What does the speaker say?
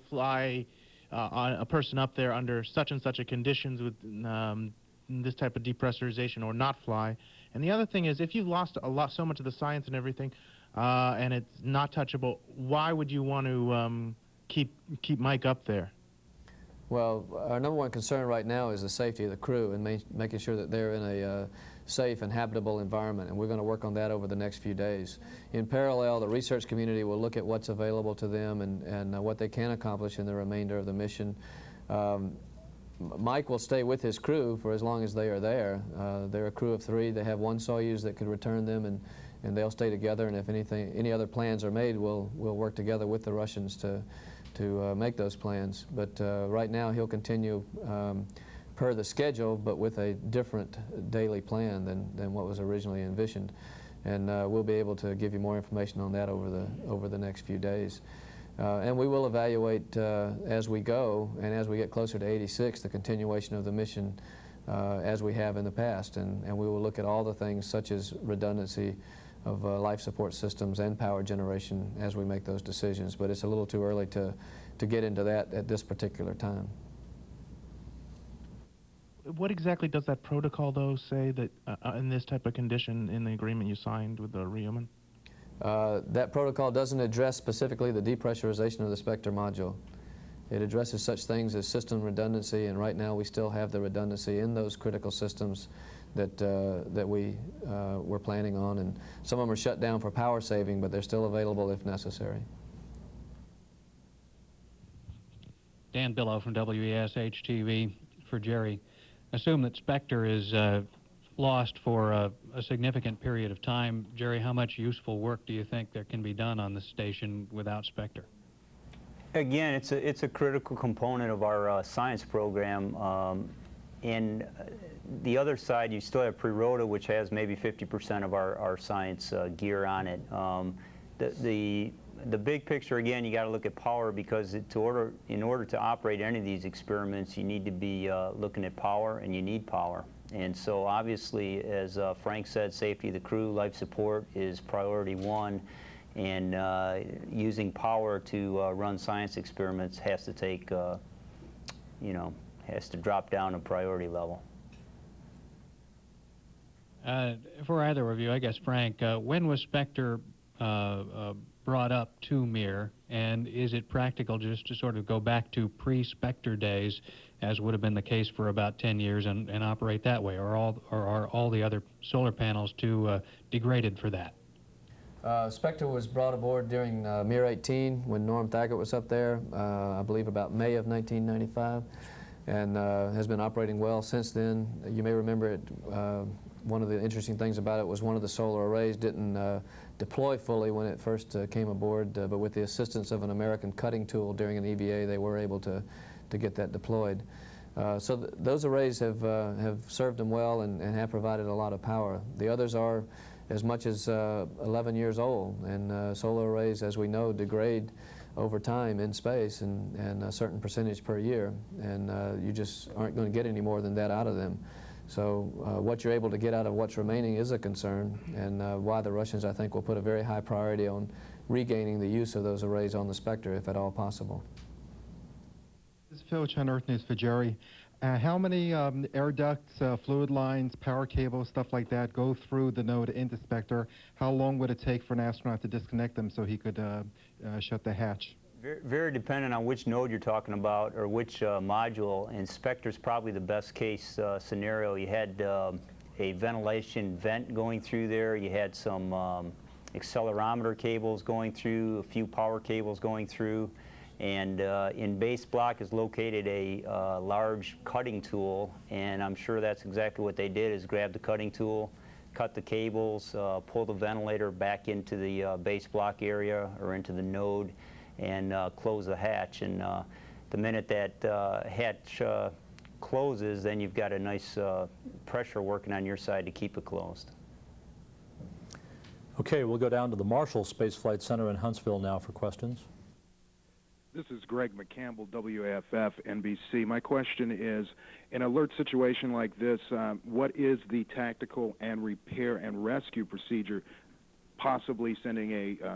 fly on a person up there under such and such a conditions with this type of depressurization, or not fly. And the other thing is, if you've lost so much of the science and everything, and it's not touchable, why would you want to keep Mike up there? Well, our number one concern right now is the safety of the crew and making sure that they're in a safe and habitable environment, and we're going to work on that over the next few days. In parallel, the research community will look at what's available to them and what they can accomplish in the remainder of the mission. Mike will stay with his crew for as long as they are there. They're a crew of 3. They have 1 Soyuz that could return them, and they'll stay together, and if any other plans are made, we'll work together with the Russians to make those plans. But right now he'll continue per the schedule, but with a different daily plan than what was originally envisioned. And we'll be able to give you more information on that over the next few days. And we will evaluate as we go, and as we get closer to 86, the continuation of the mission as we have in the past. And we will look at all the things such as redundancy of life support systems and power generation as we make those decisions. But it's a little too early to get into that at this particular time. What exactly does that protocol, though, say that in this type of condition in the agreement you signed with the Rehuman? That protocol doesn't address specifically the depressurization of the Spectre module. It addresses such things as system redundancy, and right now we still have the redundancy in those critical systems that we were planning on, and some of them are shut down for power saving, but they're still available if necessary. Dan Billow from WESH-TV for Jerry. Assume that Spectre is lost for a significant period of time. Jerry, how much useful work do you think there can be done on the station without Spectre? Again, it's a critical component of our science program. And the other side, you still have pre-rota, which has maybe 50% of our science gear on it. The big picture, again, you got to look at power, because in order to operate any of these experiments, you need to be looking at power, and you need power. And so obviously, as Frank said, safety of the crew, life support is priority 1, and using power to run science experiments has to take, has to drop down a priority level. For either of you, I guess, Frank, when was Spectre brought up to Mir, and is it practical just to sort of go back to pre-Spectre days, as would have been the case for about 10 years, and operate that way, or are all the other solar panels too degraded for that? Spectre was brought aboard during Mir 18 when Norm Thagard was up there, I believe about May of 1995, and has been operating well since then. You may remember it, one of the interesting things about it was one of the solar arrays didn't deploy fully when it first came aboard, but with the assistance of an American cutting tool during an EVA, they were able to get that deployed. So those arrays have served them well and have provided a lot of power. The others are as much as 11 years old, and solar arrays, as we know, degrade over time in space and a certain percentage per year, and you just aren't going to get any more than that out of them. So what you're able to get out of what's remaining is a concern, and why the Russians, I think, will put a very high priority on regaining the use of those arrays on the Spectre, if at all possible. This is Phil Chen, Earth News for Jerry. How many air ducts, fluid lines, power cables, stuff like that go through the node into Spectre? How long would it take for an astronaut to disconnect them so he could shut the hatch? Very dependent on which node you're talking about, or which module, and Spectre's probably the best case scenario. You had a ventilation vent going through there, you had some accelerometer cables going through, a few power cables going through, and in base block is located a large cutting tool, and I'm sure that's exactly what they did, is grab the cutting tool, cut the cables, pull the ventilator back into the base block area or into the node, and close the hatch. And the minute that hatch closes, then you've got a nice pressure working on your side to keep it closed. Okay, we'll go down to the Marshall Space Flight Center in Huntsville now for questions. This is Greg McCampbell, WAFF NBC. My question is, in an alert situation like this, what is the tactical and repair and rescue procedure, possibly sending a